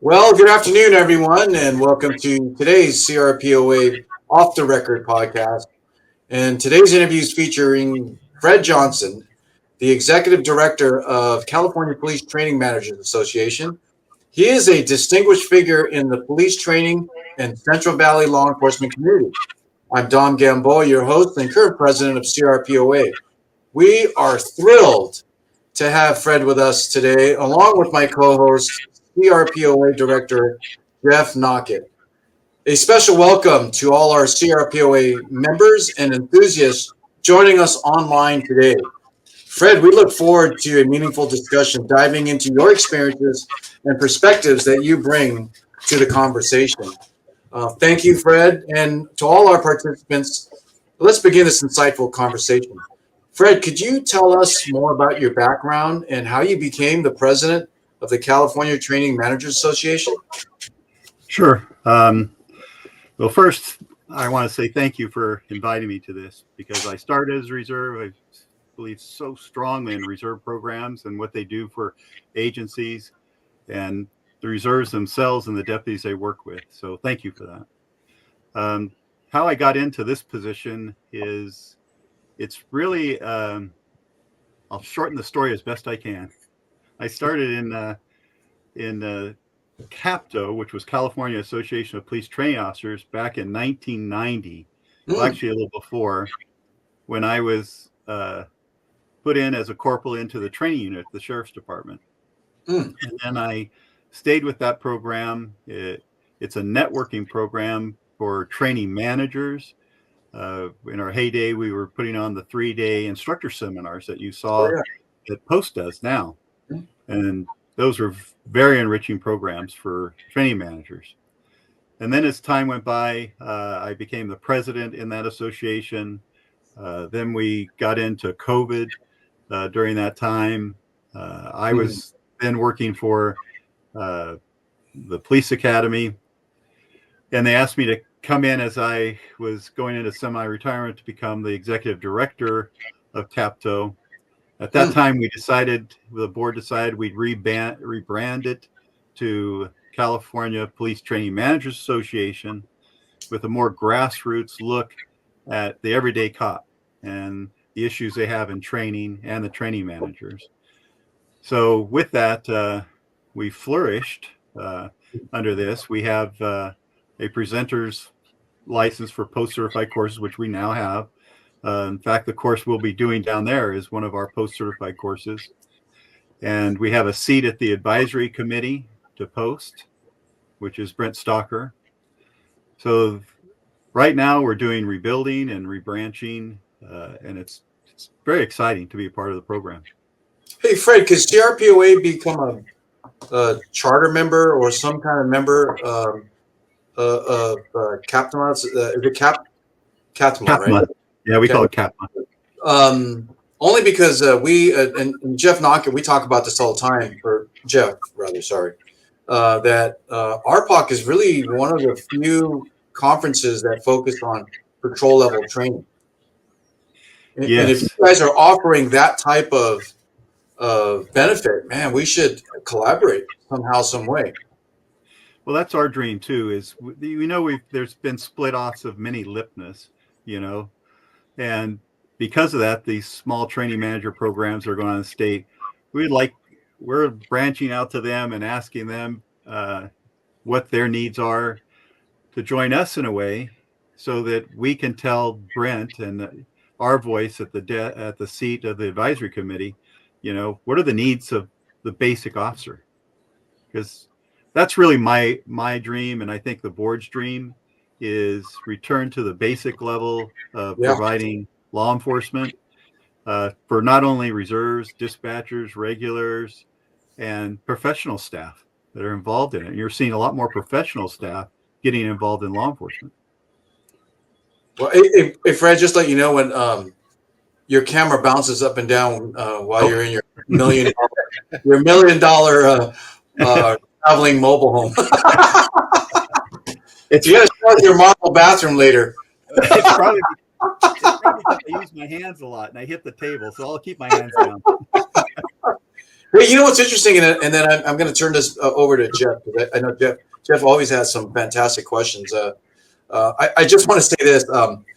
Well, good afternoon, everyone, and welcome to today's CRPOA Off the Record podcast. And today's interview is featuring Fred Johnson, the Executive Director of California Police Training Managers Association. He is a distinguished figure in the police training and Central Valley law enforcement community. I'm Dom Gamboa, your host and current president of CRPOA. We are thrilled to have Fred with us today, along with my co-host, CRPOA Director Jeff Knockett. A special welcome to all our CRPOA members and enthusiasts joining us online today. Fred, we look forward to a meaningful discussion diving into your experiences and perspectives that you bring to the conversation. Thank you, Fred, and to all our participants. Let's begin this insightful conversation. Fred, could you tell us more about your background and how you became the president of the California Training Managers Association? Sure. Well, first, I want to say thank you for inviting me to this because I started as a reserve. I believe so strongly in reserve programs and what they do for agencies and the reserves themselves and the deputies they work with. So thank you for that. How I got into this position is it's really, I'll shorten the story as best I can. I started in CAPTO, which was California Association of Police Training Officers, back in 1990. Well, actually a little before, when I was put in as a corporal into the training unit, the sheriff's department. And then I stayed with that program. It's a networking program for training managers. In our heyday, we were putting on the 3-day instructor seminars that you saw that Post does now. And those were very enriching programs for training managers. And then as time went by, I became the president in that association. Then we got into COVID during that time. I was then working for the police academy, and they asked me to come in as I was going into semi-retirement to become the executive director of CAPTO. At that time, the board decided we'd rebrand it to California Police Training Managers Association with a more grassroots look at the everyday cop and the issues they have in training and the training managers. So with that, we flourished under this. We have a presenter's license for post-certified courses, which we now have. In fact, the course we'll be doing down there is one of our post-certified courses. And we have a seat at the advisory committee to post, which is Brent Stalker. So right now we're doing rebuilding and rebranching, and it's very exciting to be a part of the program. Hey, Fred, could CRPOA become a charter member or some kind of member of CAPTMA? Is it CAPTMA, right? Yeah, we call it CAPTMA. Only because we and Jeff Knockett, we talk about this all the time, or Jeff, rather, sorry, that RPOC is really one of the few conferences that focus on patrol level training. And if you guys are offering that type of benefit, man, we should collaborate somehow, some way. Well, that's our dream too. Is there's been split offs of many LIPNAs, and because of that, these small training manager programs are going on in the state. We're branching out to them and asking them what their needs are to join us in a way, so that we can tell Brent and our voice at the seat of the advisory committee, what are the needs of the basic officer? Because that's really my dream, and I think the board's dream is return to the basic level of providing law enforcement for not only reserves, dispatchers, regulars, and professional staff that are involved in it. And you're seeing a lot more professional staff getting involved in law enforcement. Well, if Fred, just let you know when your camera bounces up and down while you're in your $1 million traveling mobile home. You got to start your model bathroom later. It's probably because I use my hands a lot and I hit the table, so I'll keep my hands down. Hey, you know what's interesting, and then I'm going to turn this over to Jeff, because I know Jeff always has some fantastic questions. I just want to say this.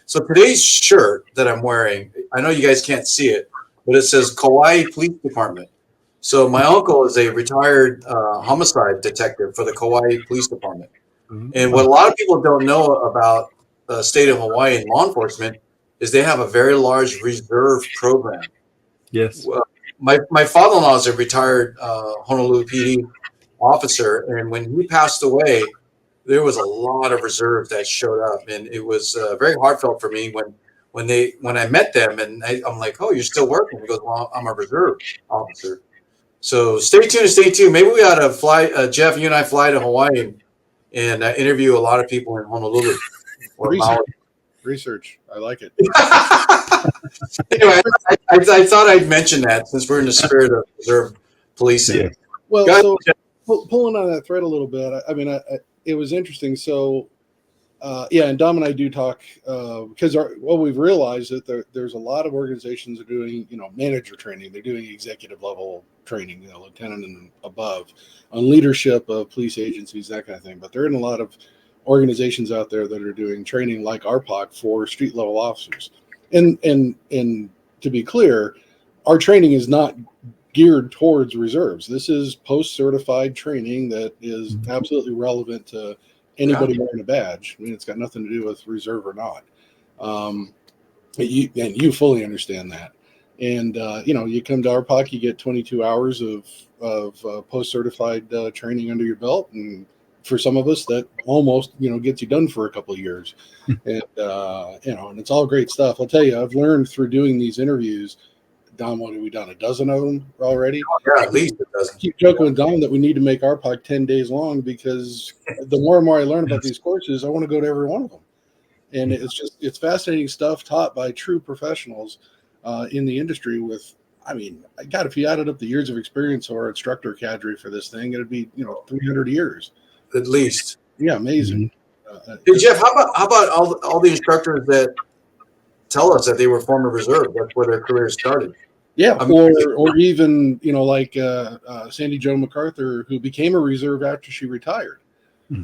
So today's shirt that I'm wearing, I know you guys can't see it, but it says Kauai Police Department. So my uncle is a retired homicide detective for the Kauai Police Department. And what a lot of people don't know about the state of Hawaii and law enforcement is they have a very large reserve program. Yes. Well, my father-in-law is a retired Honolulu PD officer, and when he passed away, there was a lot of reserves that showed up, and it was very heartfelt for me when I met them, and I'm like, "Oh, you're still working?" He goes, "Well, I'm a reserve officer." So stay tuned, stay tuned. Maybe we ought to fly, Jeff. You and I fly to Hawaii and interview a lot of people in Honolulu or Maui. Research. I like it. Anyway, I thought I'd mention that since we're in the spirit of reserve policing. Yeah. Well, Guys, so pulling on that thread a little bit, I mean, it was interesting. So, yeah, and Dom and I do talk because what we've realized that there's a lot of organizations that are doing, manager training. They're doing executive level training, lieutenant and above, on leadership of police agencies, that kind of thing. But there are a lot of organizations out there that are doing training like RPOC for street level officers. And to be clear, our training is not geared towards reserves. This is post-certified training that is absolutely relevant to anybody wearing a badge. I mean, it's got nothing to do with reserve or not. You fully understand that. And you come to RPOC, you get 22 hours of post-certified training under your belt, and for some of us, that almost gets you done for a couple of years. And and it's all great stuff. I'll tell you, I've learned through doing these interviews. Dom, what have we done? A dozen of them already? Yeah, at least a dozen. I keep joking with Dom that we need to make RPOC 10 days long, because the more and more I learn about these courses, I want to go to every one of them. And it's fascinating stuff taught by true professionals in the industry with, God, if you added up the years of experience or instructor cadre for this thing, it'd be, 300 years. At least. Yeah, amazing. Hey, Jeff, how about all the instructors that tell us that they were former reserve? That's where their careers started. Yeah, or even like Sandy Jo MacArthur, who became a reserve after she retired.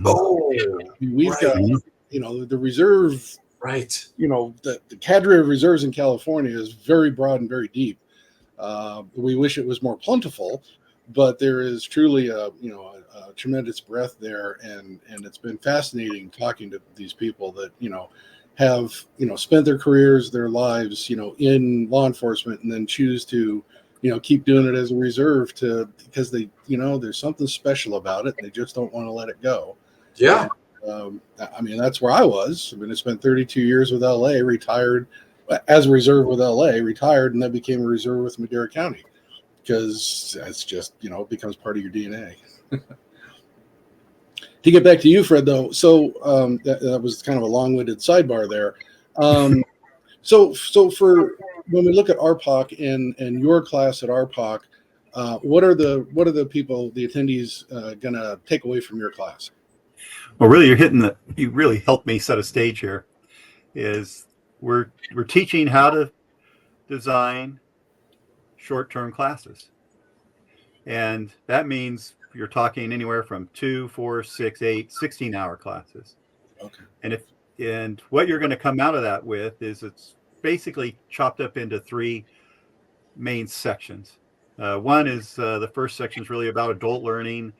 Oh, We've got the reserve. Right. The cadre of reserves in California is very broad and very deep. We wish it was more plentiful, but there is truly a tremendous breadth there, and it's been fascinating talking to these people that have spent their careers, their lives in law enforcement, and then choose to keep doing it as a reserve because they there's something special about it. They just don't want to let it go. Yeah. And, that's where I was. I spent 32 years with LA, retired as a reserve with LA, retired, and then became a reserve with Madera County, because that's just it becomes part of your DNA. To get back to you, Fred, though, so that was kind of a long-winded sidebar there. So for when we look at RPOC and your class at RPOC, what are the people, the attendees, going to take away from your class? Well, really, you really helped me set a stage here. Is we're teaching how to design short-term classes, and that means you're talking anywhere from 2, 4, 6, 8, 16-hour classes. Okay. And what you're going to come out of that with is it's basically chopped up into 3 main sections. One is the first section is really about adult learning,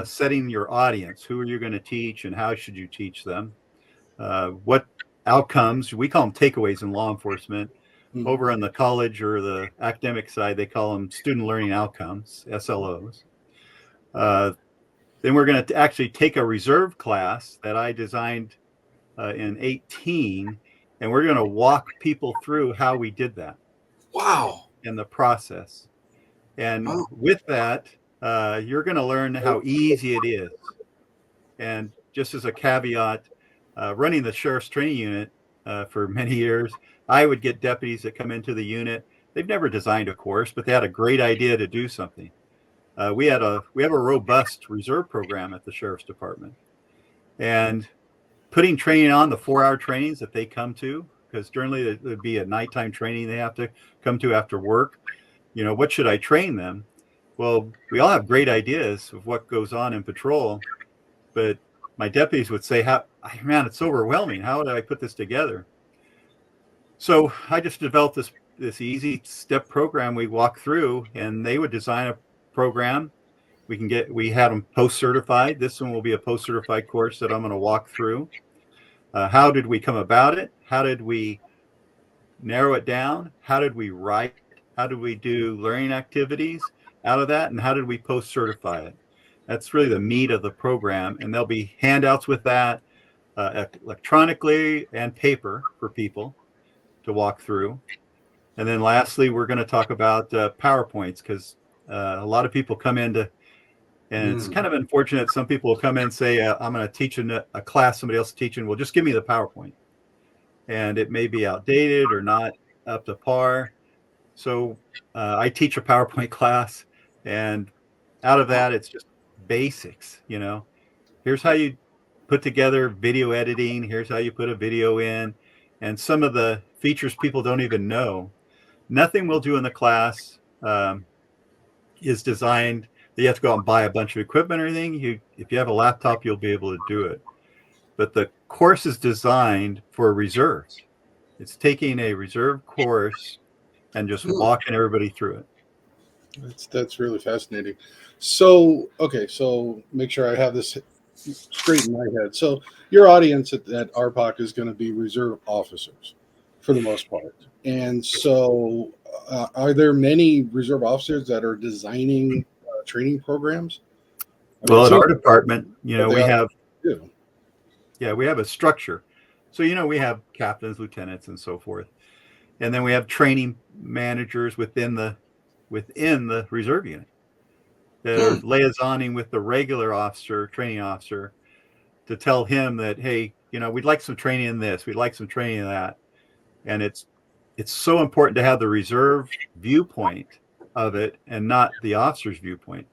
setting your audience. Who are you going to teach, and how should you teach them? What outcomes, we call them takeaways in law enforcement. Over on the college or the academic side, they call them student learning outcomes, SLOs. Then we're going to actually take a reserve class that I designed in 2018, and we're going to walk people through how we did that. Wow. In the process. And with that, you're going to learn how easy it is. And just as a caveat, running the sheriff's training unit for many years, I would get deputies that come into the unit. They've never designed a course, but they had a great idea to do something. We have a robust reserve program at the sheriff's department, and putting training on the 4-hour trainings that they come to, because generally it would be a nighttime training they have to come to after work. What should I train them? Well, we all have great ideas of what goes on in patrol, but my deputies would say, man, it's overwhelming. How do I put this together? So I just developed this easy step program we walk through, and they would design a program. We had them post-certified. This one will be a post-certified course that I'm going to walk through. How did we come about it? How did we narrow it down? How did we write? How did we do learning activities out of that? And how did we post-certify it? That's really the meat of the program. And there'll be handouts with that electronically and paper for people to walk through. And then lastly, we're going to talk about PowerPoints, because a lot of people come into, and it's kind of unfortunate. Some people will come in and say, I'm going to teach a class somebody else is teaching. Well, just give me the PowerPoint. And it may be outdated or not up to par. So I teach a PowerPoint class, and out of that, it's just basics. Here's how you put together video editing. Here's how you put a video in, and some of the features people don't even know. Nothing we'll do in the class is designed that you have to go out and buy a bunch of equipment or anything. If you have a laptop, you'll be able to do it. But the course is designed for reserves. It's taking a reserve course and just walking everybody through it. That's really fascinating. So, okay, so make sure I have this straight in my head. So your audience at RPOC is going to be reserve officers for the most part. And so are there many reserve officers that are designing training programs? Well, at our department, we have we have a structure. So, we have captains, lieutenants, and so forth. And then we have training managers within the reserve unit that are liaisoning with the regular training officer to tell him that, hey, we'd like some training in this, we'd like some training in that. And it's so important to have the reserve viewpoint of it and not the officer's viewpoint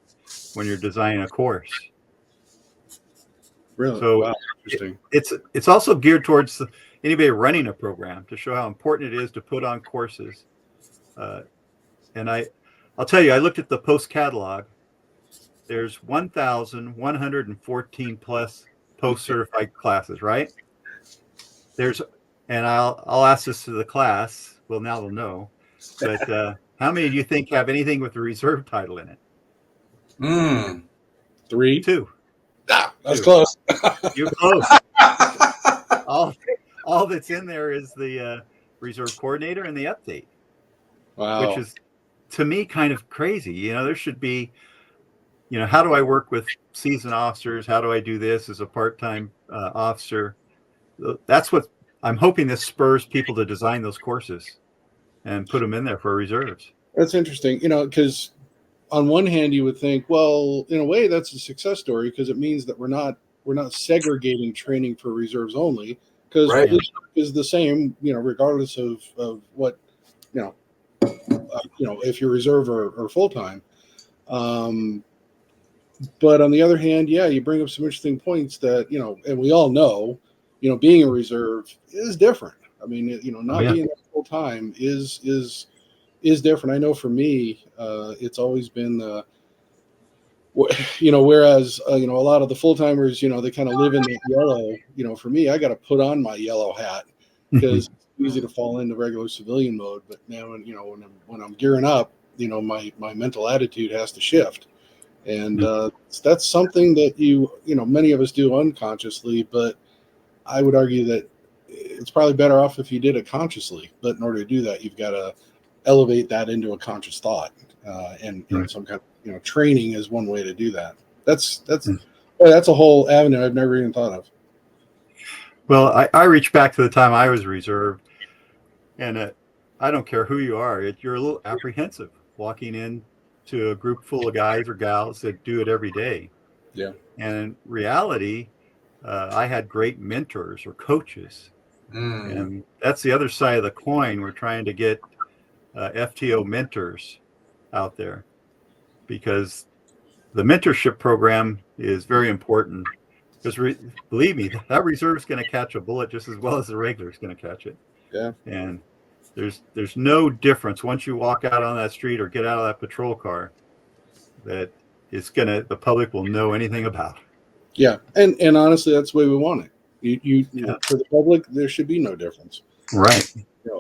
when you're designing a course. Really? So wow, interesting. It's also geared towards anybody running a program, to show how important it is to put on courses. And I'll tell you, I looked at the post catalog. There's 1,114 plus post-certified classes, right? And I'll ask this to the class. Well, now they'll know. But how many do you think have anything with the reserve title in it? 3? 2. That's close. You're close. All that's in there is the reserve coordinator and the update. Wow. Which is, to me, kind of crazy. There should be, how do I work with seasoned officers? How do I do this as a part-time officer? That's what I'm hoping this spurs people to design those courses and put them in there for reserves. That's interesting, because on one hand you would think, well, in a way that's a success story, because it means that we're not segregating training for reserves only, because this is the same, regardless of what, if you're reserve or full-time. But on the other hand, you bring up some interesting points that, and we all know, being a reserve is different. I mean, not being full time is different. I know for me, it's always been whereas a lot of the full timers, they kind of live in the yellow. For me, I got to put on my yellow hat because it's easy to fall into regular civilian mode. But now, when I'm gearing up, my mental attitude has to shift, and that's something that many of us do unconsciously, but I would argue that it's probably better off if you did it consciously. But in order to do that, you've got to elevate that into a conscious thought, and some kind of training is one way to do that. That's a whole avenue I've never even thought of. Well, I reach back to the time I was reserved, and I don't care who you are, you're a little apprehensive walking into a group full of guys or gals that do it every day. Yeah. And in reality, I had great mentors or coaches, and that's the other side of the coin. We're trying to get FTO mentors out there, because the mentorship program is very important. Because believe me, that reserve is going to catch a bullet just as well as the regular is going to catch it. Yeah. And there's no difference once you walk out on that street or get out of that patrol car. that the public will know anything about. Yeah, and honestly, that's the way we want it. You Yeah. For the public, there should be no difference. Right.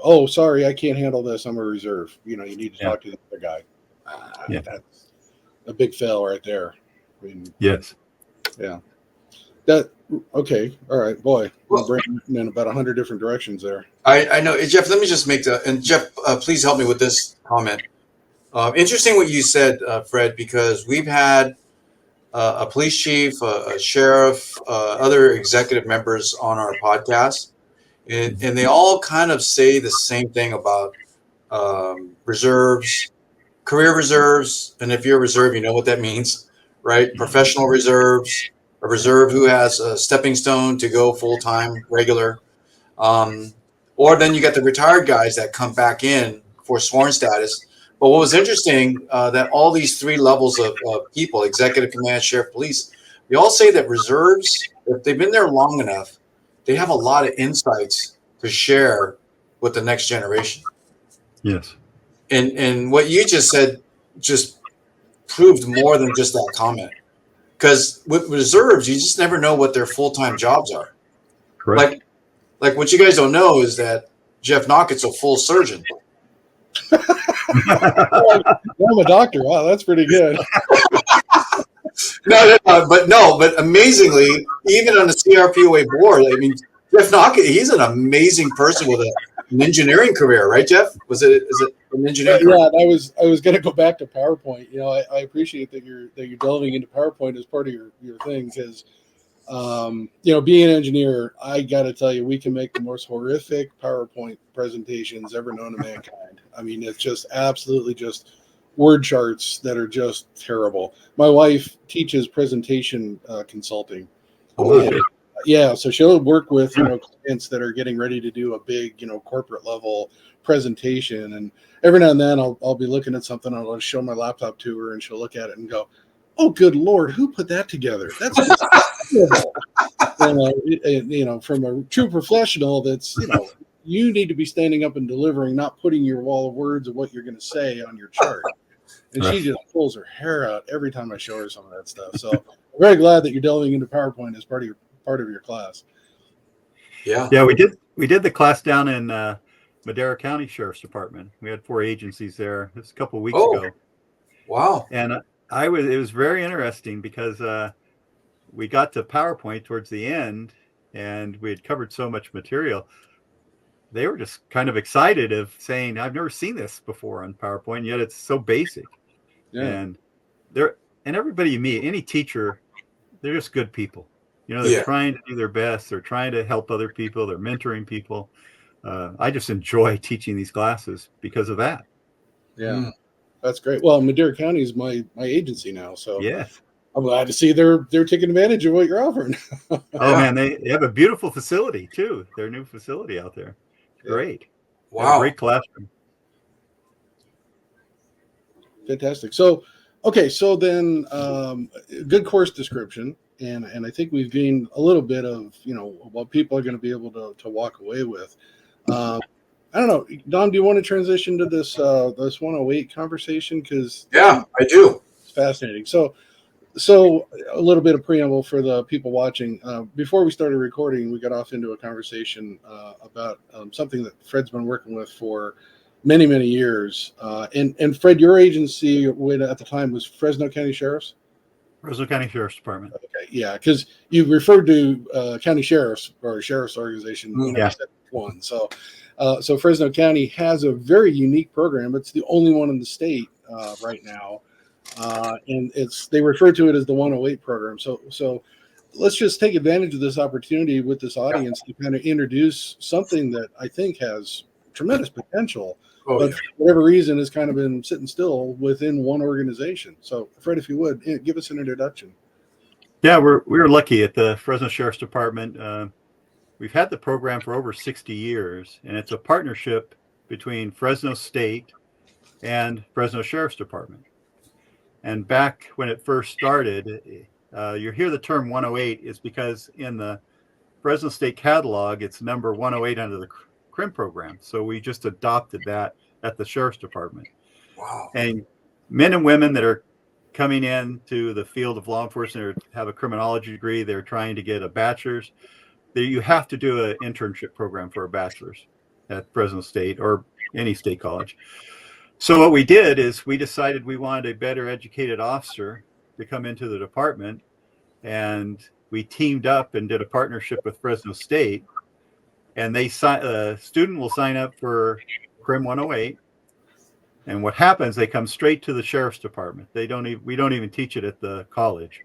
Oh, sorry, I can't handle this. I'm a reserve. You need to Yeah. talk to the other guy. Yeah. That's a big fail right there. I mean, Yes. yeah. Okay. All right, boy. We're breaking in about 100 different directions there. I know, Jeff. Let me just and Jeff, please help me with this comment. Interesting what you said, Fred, because we've had a police chief, a sheriff, other executive members on our podcast, and they all kind of say the same thing about reserves, career reserves, and if you're a reserve, you know what that means, right? Professional reserves, a reserve who has a stepping stone to go full time, regular. Or then you get the retired guys that come back in for sworn status. But what was interesting, that all these three levels of people, executive command, sheriff, police, they all say that reserves, if they've been there long enough, they have a lot of insights to share with the next generation. Yes. And what you just said just proved more than just that comment. Because with reserves, you just never know what their full-time jobs are. Correct. Like what you guys don't know is that Jeff Knockett's a full surgeon. I'm a doctor. Wow, that's pretty good. But amazingly, even on the CRPOA board, I mean, Jeff Knockett, he's an amazing person with an engineering career, right, Jeff? Is it an engineering career? Yeah, I was going to go back to PowerPoint. I appreciate that you're delving into PowerPoint as part of your thing because. Being an engineer, I got to tell you, we can make the most horrific PowerPoint presentations ever known to mankind. I mean, it's just absolutely just word charts that are just terrible. My wife teaches presentation consulting. Okay. Yeah, so she'll work with clients that are getting ready to do a big corporate level presentation, and every now and then I'll be looking at something, I'll show my laptop to her, and she'll look at it and go, "Oh, good Lord, who put that together? That's just from a true professional. That's you need to be standing up and delivering, not putting your wall of words of what you're going to say on your chart." And she just pulls her hair out every time I show her some of that stuff. So I'm very glad that you're delving into PowerPoint as part of your class. Yeah, we did the class down in Madera County Sheriff's Department. We had 4 agencies there. This a couple of weeks ago. Wow. And it was very interesting because we got to PowerPoint towards the end, and we had covered so much material. They were just kind of excited of saying, "I've never seen this before on PowerPoint, yet it's so basic." Yeah. And everybody you meet, any teacher, they're just good people. They're trying to do their best. They're trying to help other people. They're mentoring people. I just enjoy teaching these classes because of that. Yeah, that's great. Well, Madera County is my agency now, so yes. I'm glad to see they're taking advantage of what you're offering. Oh man, they have a beautiful facility too. Their new facility out there, great. Wow, great classroom. Fantastic. So, okay, so then good course description, and I think we've gained a little bit of what people are going to be able to walk away with. I don't know, Don, do you want to transition to this 108 conversation? Because I do. It's fascinating. So a little bit of preamble for the people watching. Before we started recording, we got off into a conversation about something that Fred's been working with for many, many years. And Fred, your agency at the time was Fresno County Sheriff's? Fresno County Sheriff's Department. Okay, yeah, because you referred to county sheriffs or sheriff's organization. One. So Fresno County has a very unique program. It's the only one in the state right now. And they refer to it as the 108 program. So let's just take advantage of this opportunity with this audience to kind of introduce something that I think has tremendous potential, but for whatever reason has kind of been sitting still within one organization. So Fred, if you would, give us an introduction. Yeah, we were lucky at the Fresno Sheriff's Department. We've had the program for over 60 years, and it's a partnership between Fresno State and Fresno Sheriff's Department. And back when it first started, you hear the term 108 is because in the Fresno State catalog, it's number 108 under the CRIM program. So we just adopted that at the Sheriff's Department. Wow. And men and women that are coming into the field of law enforcement or have a criminology degree, they're trying to get a bachelor's. You have to do an internship program for a bachelor's at Fresno State or any state college. So what we did is we decided we wanted a better educated officer to come into the department, and we teamed up and did a partnership with Fresno State, and a student will sign up for Crim 108. And what happens, they come straight to the sheriff's department. We don't even teach it at the college.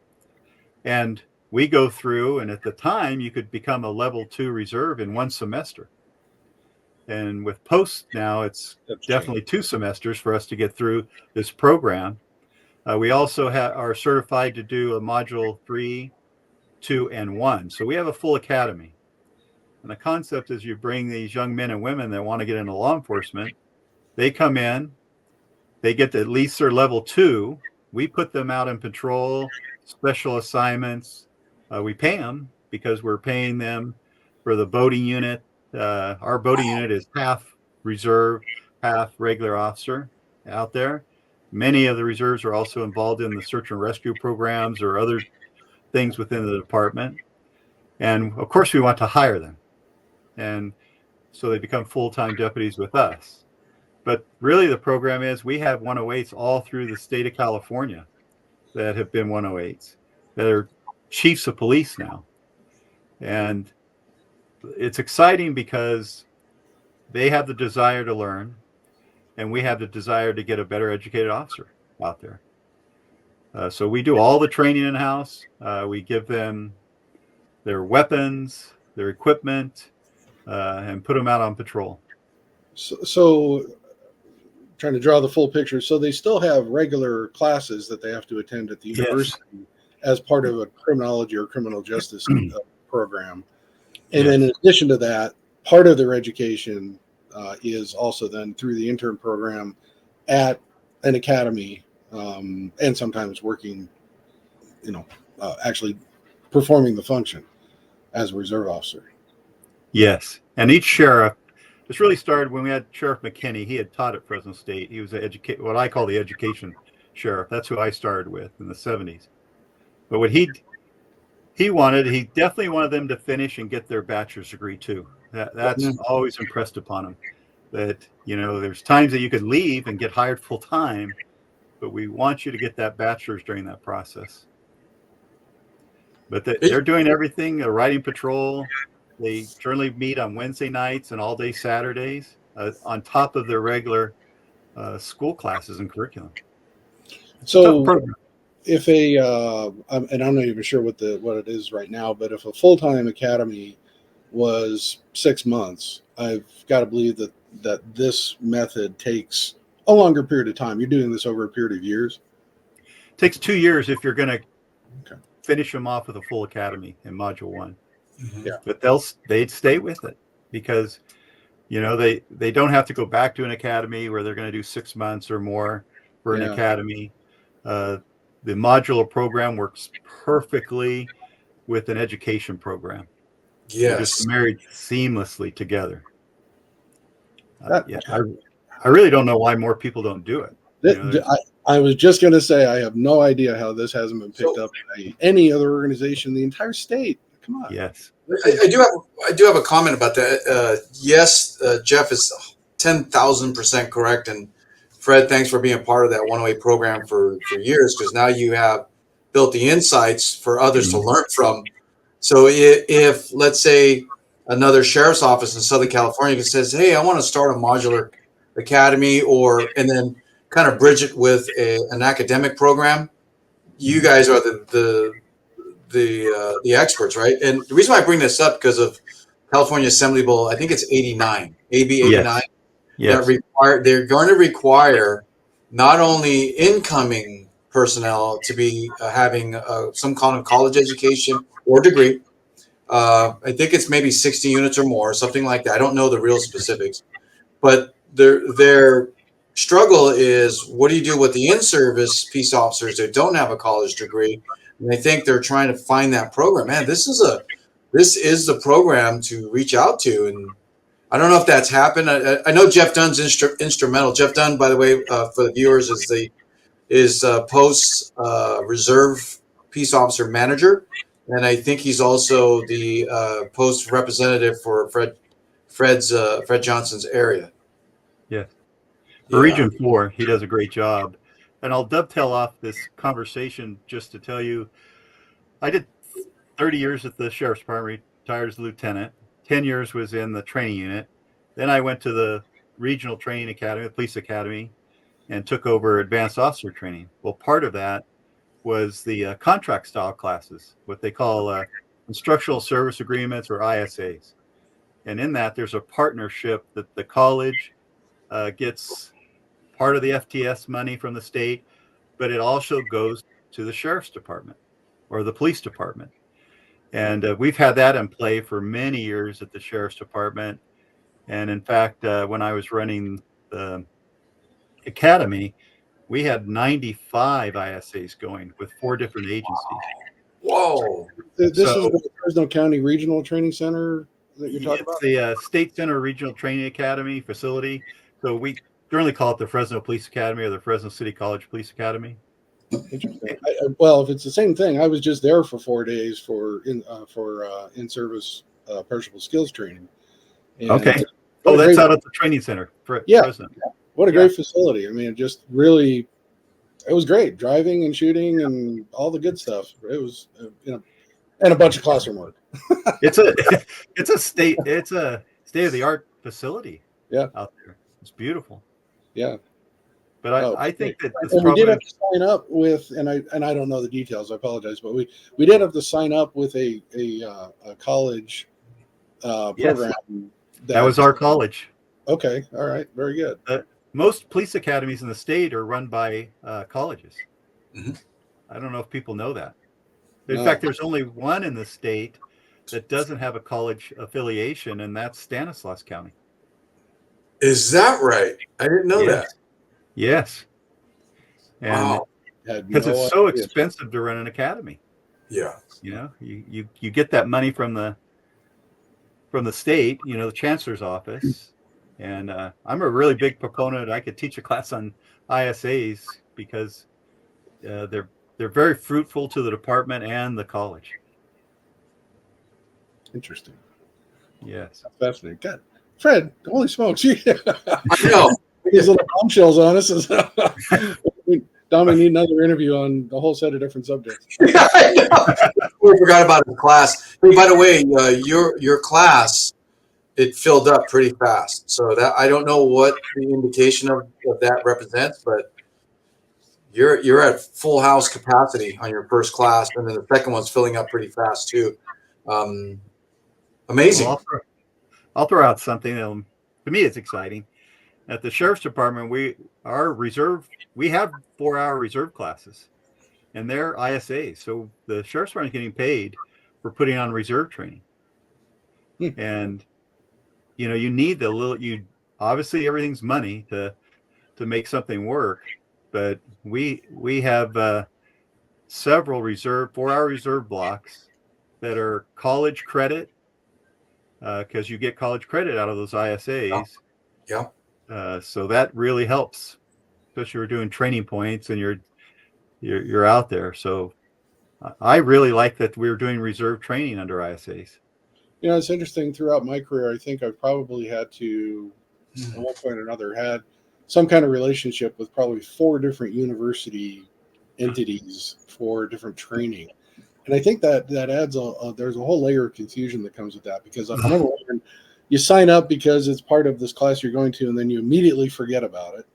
And we go through, and at the time you could become a level 2 reserve in 1 semester. And with post now, it's definitely 2 semesters for us to get through this program. We also are certified to do a module 3, 2, and 1. So we have a full academy. And the concept is you bring these young men and women that want to get into law enforcement. They come in, they get at least their level 2. We put them out in patrol, special assignments. We pay them because we're paying them for the boating unit. Our boating unit is half reserve, half regular officer out there. Many of the reserves are also involved in the search and rescue programs or other things within the department. And of course, we want to hire them. And so they become full-time deputies with us. But really the program is we have 108s all through the state of California that have been 108s that are chiefs of police now. And it's exciting because they have the desire to learn, and we have the desire to get a better educated officer out there. So we do all the training in-house. We give them their weapons, their equipment, and put them out on patrol. So trying to draw the full picture. So they still have regular classes that they have to attend at the university as part of a criminology or criminal justice program. And then in addition to that, part of their education is also then through the intern program at an academy, and sometimes working, actually performing the function as a reserve officer. Yes. And each sheriff, this really started when we had Sheriff McKinney. He had taught at Fresno State. He was what I call the education sheriff. That's who I started with in the 70s. But what he definitely wanted them to finish and get their bachelor's degree too. That's always impressed upon him. That, there's times that you could leave and get hired full time, but we want you to get that bachelor's during that process. But they're doing everything. They're riding patrol. They generally meet on Wednesday nights and all day Saturdays on top of their regular school classes and curriculum. So if and I'm not even sure what it is right now, but if a full-time academy was 6 months, I've got to believe that this method takes a longer period of time. You're doing this over a period of years. It takes 2 years if you're going to finish them off with a full academy in module 1. Yeah. But they'd stay with it because, they don't have to go back to an academy where they're going to do 6 months or more for an academy. The modular program works perfectly with an education program. Yes. They're just married seamlessly together. I really don't know why more people don't do it. I was just going to say, I have no idea how this hasn't been picked up by any other organization in the entire state. Come on. Yes. I do have a comment about that. Yes, Jeff is 10,000% correct. And Fred, thanks for being part of that 108 program for years, because now you have built the insights for others to learn from. So if let's say another sheriff's office in Southern California says, hey, I want to start a modular academy and then kind of bridge it with an academic program, you guys are the experts, right? And the reason why I bring this up because of California Assembly Bill, I think it's 89, AB 89. Yes. They're going to require not only incoming personnel to be having some kind of college education or degree. I think it's maybe 60 units or more, something like that. I don't know the real specifics, but their struggle is, what do you do with the in-service peace officers that don't have a college degree? And I think they're trying to find that program. Man, this is the program to reach out to. And I don't know if that's happened. I know Jeff Dunn's instrumental. Jeff Dunn, by the way, for the viewers, is the is post reserve peace officer manager, and I think he's also the post representative for Fred Johnson's area. Yeah. For Yeah. Region 4, he does a great job. And I'll dovetail off this conversation just to tell you, I did 30 years at the Sheriff's Department, retired as a lieutenant. 10 years was in the training unit. Then I went to the Regional Training Academy, the Police Academy, and took over advanced officer training. Well, part of that was the contract style classes, what they call instructional service agreements, or ISAs. And in that, there's a partnership that the college gets part of the FTS money from the state, but it also goes to the Sheriff's Department or the Police Department. And we've had that in play for many years at the Sheriff's Department. And in fact, when I was running the academy, we had 95 ISAs going with 4 different agencies. Whoa. This is the Fresno County Regional Training Center that you're talking about? The State Center Regional Training Academy facility. So we generally call it the Fresno Police Academy or the Fresno City College Police Academy. Interesting. Well, if it's the same thing, I was just there for 4 days for in-service perishable skills training. And okay. Oh, that's out at the training center. Fresno. What a great facility. I mean, just really, it was great. Driving and shooting and all the good stuff. It was, and a bunch of classroom work. it's a state of the art facility. Yeah. Out there. It's beautiful. Yeah. But I think that this we did have to sign up with, and I don't know the details. I apologize, but we did have to sign up with a college program. Yes. That was our college. Okay, all right, very good. Most police academies in the state are run by colleges. Mm-hmm. I don't know if people know that. In fact, there's only one in the state that doesn't have a college affiliation, and that's Stanislaus County. Is that right? I didn't know that. Yes. And wow. Because it's so expensive to run an academy. Yeah. You get that money from the state, the chancellor's office. And I'm a really big proponent. I could teach a class on ISAs because they're very fruitful to the department and the college. Interesting. Yes. That's fascinating. God, Fred, holy smokes. I know. These little bombshells on us. Dom, we need another interview on a whole set of different subjects. I know. We forgot about the class. Hey, by the way, your class, it filled up pretty fast. So that I don't know what the indication of that represents, but you're at full house capacity on your first class, and then the second one's filling up pretty fast too. Amazing. Well, I'll throw out something that to me it's exciting. At the Sheriff's Department, we have 4-hour reserve classes, and they're ISAs. So the Sheriff's Department is getting paid for putting on reserve training. And you need obviously everything's money to make something work, but we have several 4-hour reserve blocks that are college credit, because you get college credit out of those ISAs. Yeah. So that really helps, especially we're doing training points and you're out there. So I really like that we're doing reserve training under ISAs. It's interesting. Throughout my career, I think I've probably had to, at one point or another, had some kind of relationship with probably 4 different university entities for different training. And I think that adds there's a whole layer of confusion that comes with that, because I remember when you sign up because it's part of this class you're going to, and then you immediately forget about it.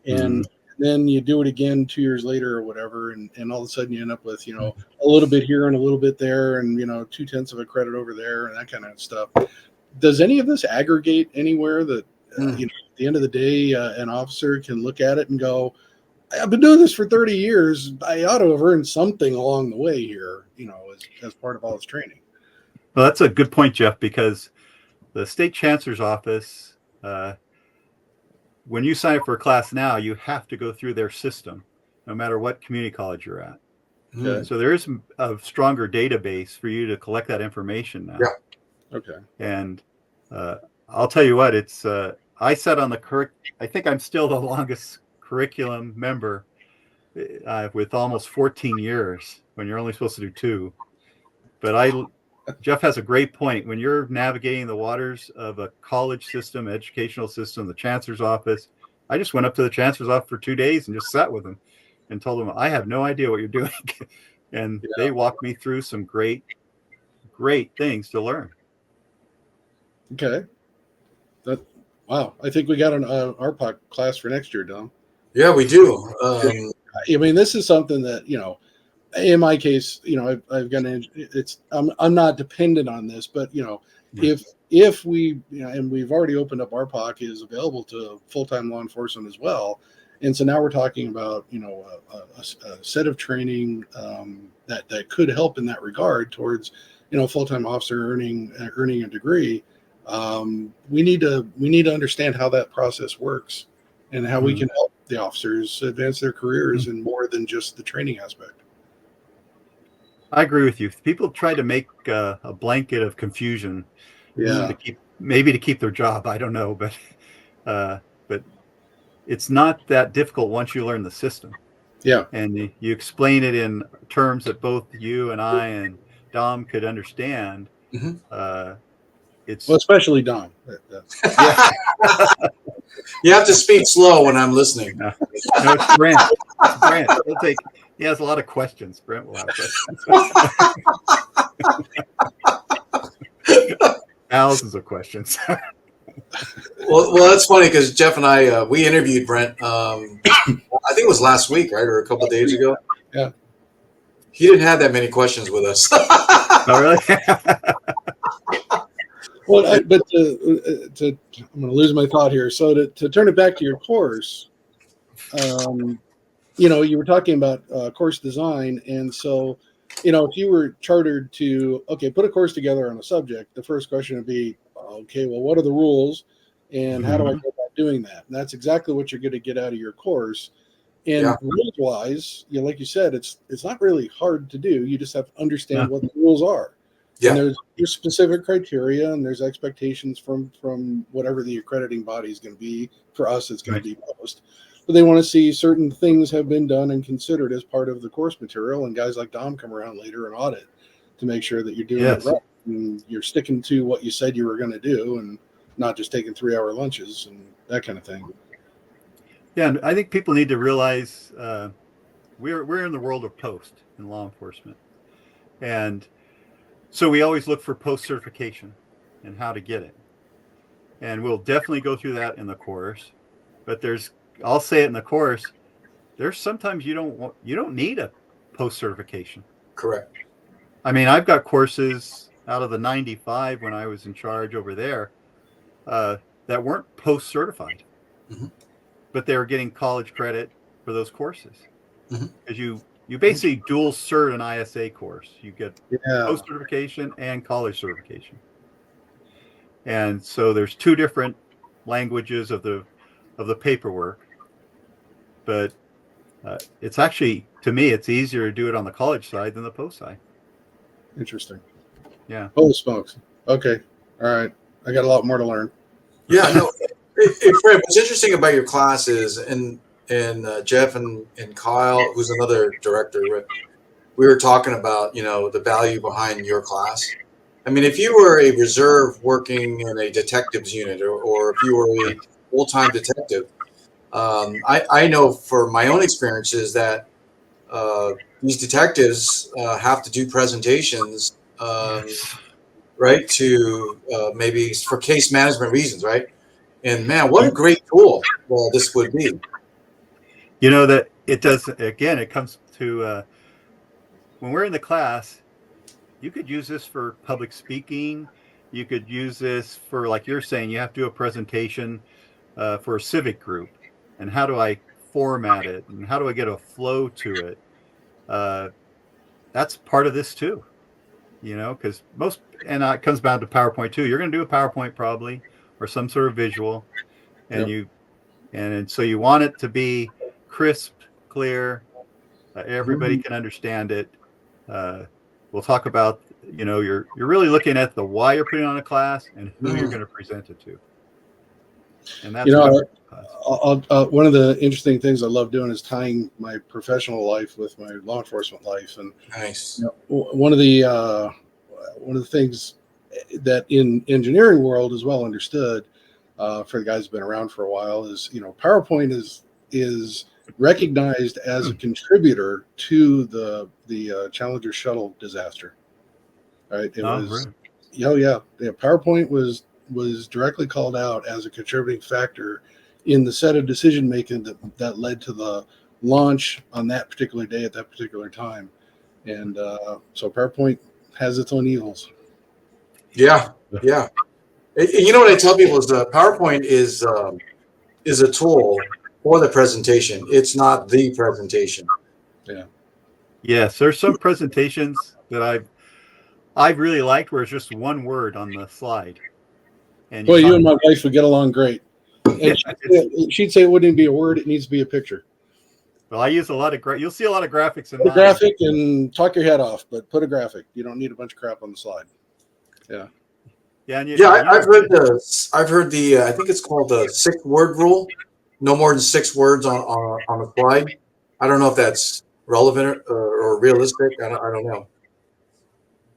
And then you do it again 2 years later or whatever. And all of a sudden you end up with, a little bit here and a little bit there, and, 0.2 of a credit over there and that kind of stuff. Does any of this aggregate anywhere that, at the end of the day, an officer can look at it and go, I've been doing this for 30 years. I ought to have earned something along the way here, as part of all this training. Well, that's a good point, Jeff, because the state chancellor's office, when you sign up for a class now, you have to go through their system, no matter what community college you're at. Okay. So there is a stronger database for you to collect that information now. Yeah. Okay. And I'll tell you what, I sat on I think I'm still the longest curriculum member with almost 14 years when you're only supposed to do 2. But Jeff has a great point. When you're navigating the waters of a college system, educational system, the chancellor's office, I just went up to the chancellor's office for 2 days and just sat with him and told him, I have no idea what you're doing. And they walked me through some great things to learn. Okay. Wow. I think we got an RPOC class for next year, Dom. Yeah, we do. I mean, this is something that, in my case, I've got I'm not dependent on this, but if we, and we've already opened up RPOC is available to full-time law enforcement as well. And so now we're talking about, a set of training that could help in that regard towards, full-time officer earning a degree. We need to understand how that process works and how we can help the officers advance their careers in more than just the training aspect. I agree with you. People try to make a blanket of confusion, to keep their job. I don't know, but it's not that difficult once you learn the system. Yeah, and you explain it in terms that both you and I and Dom could understand. Mm-hmm. Especially Dom. You have to speak slow when I'm listening. No, it's Brent. He has a lot of questions. Brent will have questions. Thousands of questions. Well, that's funny because Jeff and I we interviewed Brent. I think it was last week, right, or a couple of days ago. Yeah. He didn't have that many questions with us. Oh, really? Well, I'm going to lose my thought here. So to turn it back to your course, you were talking about course design, and so if you were chartered to put a course together on a subject, the first question would be, okay, well, what are the rules, and how do I go about doing that? And that's exactly what you're going to get out of your course. And rules-wise, like you said, it's not really hard to do. You just have to understand what the rules are. Yeah. And there's specific criteria, and there's expectations from whatever the accrediting body is going to be. For us, it's going to be post. But they want to see certain things have been done and considered as part of the course material, and guys like Dom come around later and audit to make sure that you're doing it right. And you're sticking to what you said you were going to do and not just taking 3-hour lunches and that kind of thing. Yeah, and I think people need to realize we're in the world of post in law enforcement. And so we always look for post certification and how to get it. And we'll definitely go through that in the course. But I'll say it in the course, there's sometimes you don't need a post certification. Correct. I mean, I've got courses out of the 95 when I was in charge over there that weren't post certified, but they were getting college credit for those courses. Because you basically dual cert an ISA course. You get post certification and college certification. And so there's 2 different languages of the paperwork, but it's actually, to me, it's easier to do it on the college side than the post side. Interesting. Yeah. Holy smokes. Okay. All right. I got a lot more to learn. Yeah. No. Hey, Fred, what's interesting about your classes, and Jeff and Kyle, who's another director, we were talking about, the value behind your class. I mean, if you were a reserve working in a detectives unit, or if you were a full-time detective, I know for my own experiences that these detectives have to do presentations, right, to maybe for case management reasons, right? And man, what a great tool this would be. That it does, again, it comes to when we're in the class, you could use this for public speaking. You could use this for, like you're saying, you have to do a presentation for a civic group. And how do I format it? And how do I get a flow to it? That's part of this too, because and it comes down to PowerPoint too. You're going to do a PowerPoint probably, or some sort of visual. And so you want it to be crisp, clear. Everybody can understand it. We'll talk about, you're really looking at the why you're putting on a class and who you're going to present it to. And that's You know, what one of the interesting things I love doing is tying my professional life with my law enforcement life. And Nice. you know, one of the things that in engineering world is well understood for the guys who've been around for a while is, you know, PowerPoint is recognized as a contributor to the Challenger shuttle disaster. Right? It was, really? oh yeah, PowerPoint was directly called out as a contributing factor in the set of decision making that led to the launch on that particular day at that particular time. And so PowerPoint has its own evils. Yeah. Yeah. You know what I tell people is PowerPoint is a tool for the presentation. It's not the presentation. Yeah. Yes, there's some presentations that I've really liked where it's just one word on the slide. And Well, you and my wife would get along great. And she'd say it wouldn't even be a word; it needs to be a picture. Well, I use a lot of you'll see a lot of graphics in put a graphic and talk your head off, but put a graphic. You don't need a bunch of crap on the slide. Yeah. Yeah, I've heard the I think it's called the 6-word rule. No more than 6 words on a slide. I don't know if that's relevant or realistic. I don't know.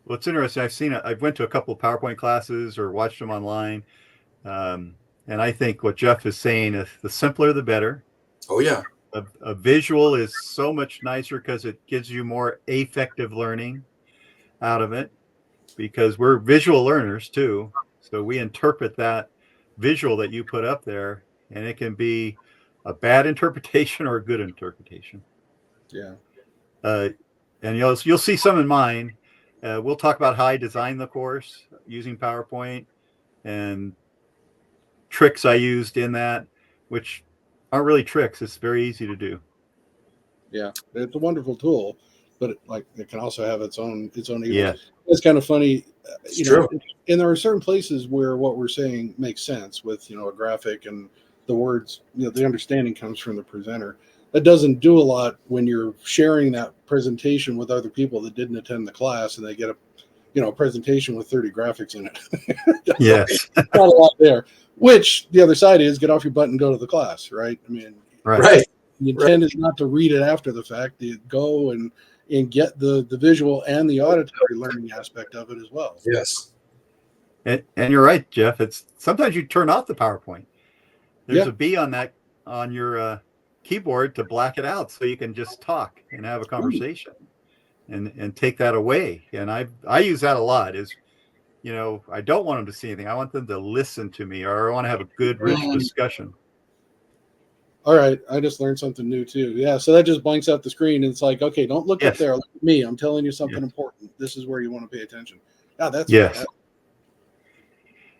Well, it's interesting. I've seen it. I went to a couple of PowerPoint classes or watched them online, and I think what Jeff is saying is the simpler the better. Oh yeah. A visual is so much nicer because it gives you more affective learning out of it, because we're visual learners too. So we interpret that visual that you put up there, and it can be a bad interpretation or a good interpretation. Yeah. And you'll see some in mine. We'll talk about how I designed the course using PowerPoint and tricks I used in that, which aren't really tricks. It's very easy to do. Yeah, it's a wonderful tool, but it can also have its own evils. Yeah. It's kind of funny, It's true. and there are certain places where what we're saying makes sense with, you know, a graphic and the words, you know, the understanding comes from the presenter. That doesn't do a lot when you're sharing that presentation with other people that didn't attend the class and they get a presentation with 30 graphics in it. Yes. Not a lot there. Which the other side is get off your butt and go to the class, right? I mean, Right. the intent is not to read it after the fact. You go and get the visual and the auditory learning aspect of it as well. Yes. And you're right, Jeff. It's sometimes you turn off the PowerPoint. There's a B on your keyboard to black it out so you can just talk and have a conversation and take that away. And I use that a lot. Is, you know, I don't want them to see anything. I want them to listen to me, or I want to have a good, rich discussion. All right. I just learned something new too. Yeah. So that just blanks out the screen. And it's like, okay, don't look up there. Look at me. I'm telling you something important. This is where you want to pay attention. Yeah, that's yes.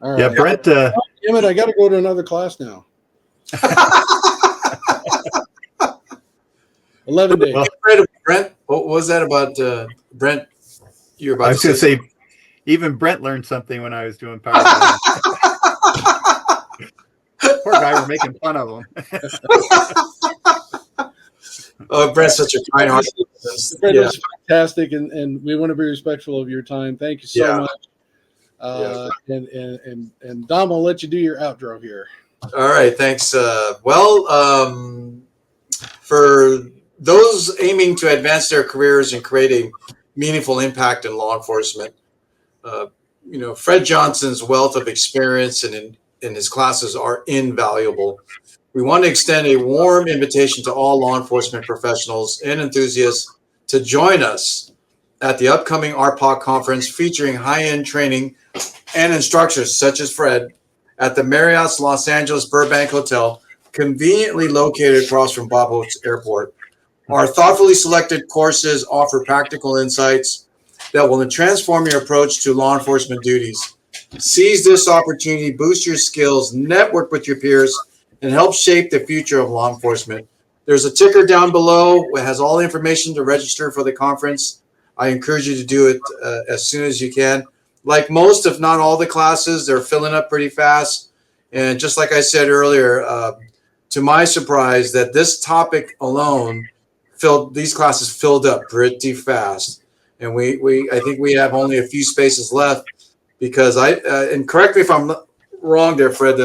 All right. Yeah, Brent. Damn it, I got to go to another class now. 11 days. Well, Brent, what was that about Brent? You're about I was going to say, even Brent learned something when I was doing PowerPoint. Poor guy, we're making fun of him. Oh, Brent's such a kind heart. Brent was fantastic, and we want to be respectful of your time. Thank you so much. And Dom, I'll let you do your outro here. All right, thanks. For those aiming to advance their careers and create a meaningful impact in law enforcement, Fred Johnson's wealth of experience and in his classes are invaluable. We want to extend a warm invitation to all law enforcement professionals and enthusiasts to join us at the upcoming RPOC conference featuring high-end training and instructors such as Fred at the Marriott's Los Angeles Burbank Hotel, conveniently located across from Bob Hope Airport. Our thoughtfully selected courses offer practical insights that will transform your approach to law enforcement duties. Seize this opportunity, boost your skills, network with your peers, and help shape the future of law enforcement. There's a ticker down below. It has all the information to register for the conference. I encourage you to do it as soon as you can. Like most, if not all the classes, they're filling up pretty fast. And just like I said earlier, to my surprise, that this topic alone these classes filled up pretty fast. And I think we have only a few spaces left because and correct me if I'm wrong there, Fred,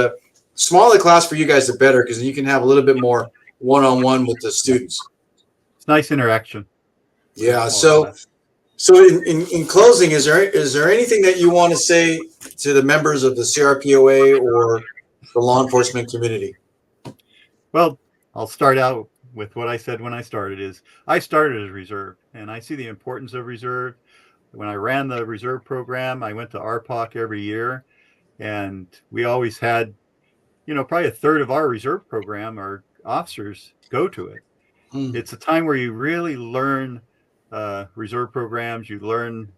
smaller class for you guys, the better, because you can have a little bit more one-on-one with the students. It's nice interaction. Yeah. Smaller class. So in closing, is there anything that you want to say to the members of the CRPOA or the law enforcement community? Well, I'll start out with what I said when I started. Is I started as reserve, and I see the importance of reserve. When I ran the reserve program, I went to RPOC every year, and we always had, probably a third of our reserve program, our officers go to it. It's a time where you really learn reserve programs, you learn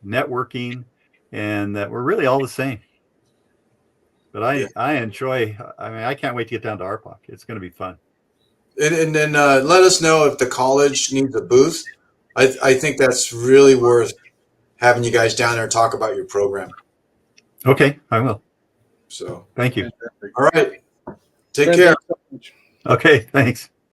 networking, and that we're really all the same. But I enjoy, I can't wait to get down to RPOC. It's going to be fun. And then let us know if the college needs a booth. I think that's really worth having you guys down there and talk about your program. Okay, I will. So thank you. All right. Take care. Okay, thanks.